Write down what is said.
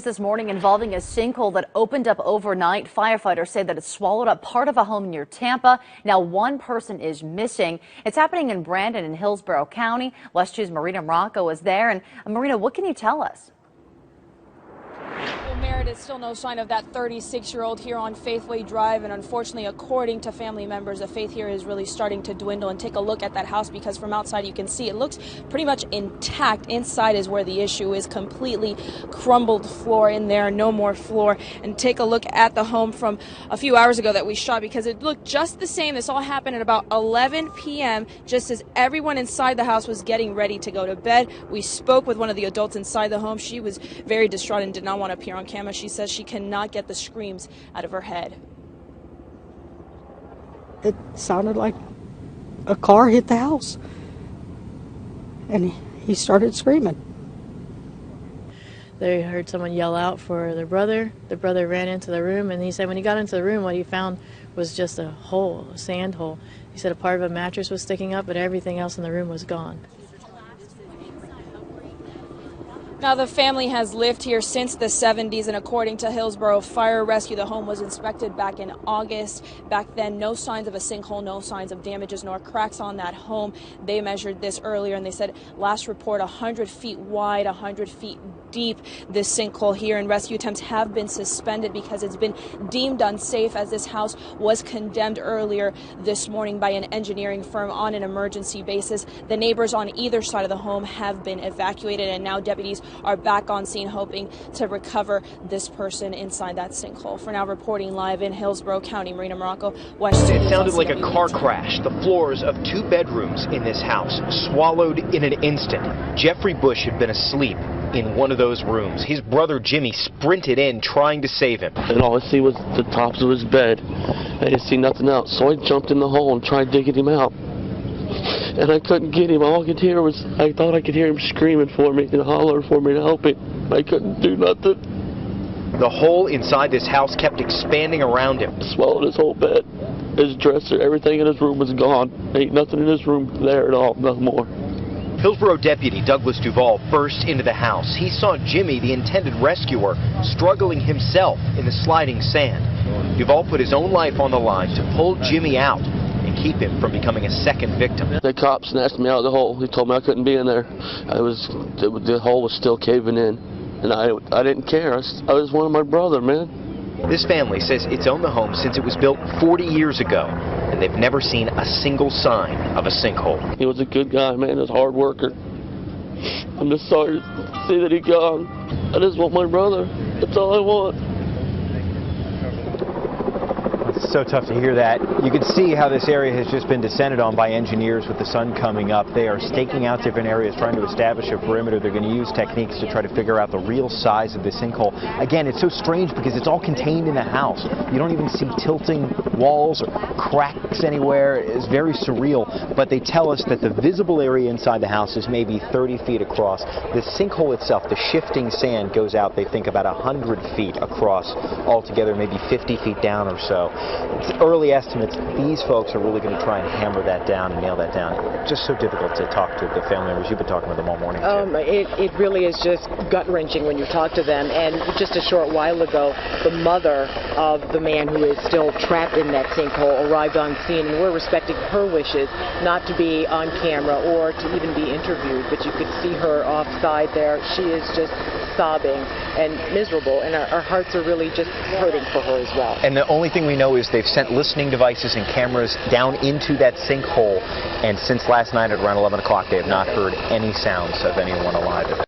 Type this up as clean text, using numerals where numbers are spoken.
This morning involving a sinkhole that opened up overnight. Firefighters say that it swallowed up part of a home near Tampa. Now one person is missing. It's happening in Brandon and Hillsborough County. West 2's Marina Morocco is there. And Marina, what can you tell us? Well, Merritt, is still no sign of that 36-year-old here on Faithway Drive, and unfortunately, according to family members, the faith here is really starting to dwindle. And take a look at that house, because from outside you can see it looks pretty much intact. Inside is where the issue is. Completely crumbled floor in there, no more floor. And take a look at the home from a few hours ago that we shot, because it looked just the same. This all happened at about 11 p.m. just as everyone inside the house was getting ready to go to bed. We spoke with one of the adults inside the home. She was very distraught and did not want to appear on camera. She says she cannot get the screams out of her head. It sounded like a car hit the house, and he started screaming. They heard someone yell out for their brother. The brother ran into the room, and he said when he got into the room, what he found was just a hole, a sand hole. He said a part of a mattress was sticking up, but everything else in the room was gone. Now, the family has lived here since the 70s, and according to Hillsborough Fire Rescue, the home was inspected back in August. Back then, no signs of a sinkhole, no signs of damages nor cracks on that home. They measured this earlier, and they said last report 100 feet wide, 100 feet deep. This sinkhole here, and rescue attempts have been suspended because it's been deemed unsafe, as this house was condemned earlier this morning by an engineering firm on an emergency basis. The neighbors on either side of the home have been evacuated, and now deputies are back on scene hoping to recover this person inside that sinkhole. For now, reporting live in Hillsborough County, Marina Morocco, West 2. It sounded like a car crash. The floors of 2 bedrooms in this house swallowed in an instant. Jeffrey Bush had been asleep in one of those rooms. His brother Jimmy sprinted in trying to save him. And all I see was the tops of his bed. I didn't see nothing else, so I jumped in the hole and tried digging him out. And I couldn't get him. All I could hear was, I thought I could hear him screaming for me and hollering for me to help him. I couldn't do nothing. The hole inside this house kept expanding around him. Swallowed his whole bed, his dresser, everything in his room was gone. Ain't nothing in his room there at all, no more. Hillsborough deputy Douglas Duvall burst into the house. He saw Jimmy, the intended rescuer, struggling himself in the sliding sand. Duvall put his own life on the line to pull Jimmy out and keep him from becoming a second victim. The cop snatched me out of the hole. He told me I couldn't be in there. The hole was still caving in, and I didn't care. I was one of my brother, man. This family says it's owned the home since it was built 40 years ago, and they've never seen a single sign of a sinkhole. He was a good guy, man. He was a hard worker. I'm just sorry to see that he's gone. I just want my brother. That's all I want. It's so tough to hear that. You can see how this area has just been descended on by engineers with the sun coming up. They are staking out different areas, trying to establish a perimeter. They're going to use techniques to try to figure out the real size of this sinkhole. Again, it's so strange because it's all contained in the house. You don't even see tilting walls or cracks anywhere. It's very surreal, but they tell us that the visible area inside the house is maybe 30 feet across. The sinkhole itself, the shifting sand, goes out, they think, about 100 feet across altogether, maybe 50 feet down or so. It's early estimates. These folks are really going to try and hammer that down and nail that down. It's just so difficult to talk to the family members. You've been talking with them all morning. It really is just gut-wrenching when you talk to them. And just a short while ago, the mother of the man who is still trapped in that sinkhole arrived on scene, and we're respecting her wishes not to be on camera or to even be interviewed. But you could see her offside there. She is just sobbing and miserable, and our hearts are really just hurting for her as well. And the only thing we know is they've sent listening devices and cameras down into that sinkhole, and since last night at around 11 o'clock they have not heard any sounds of anyone alive.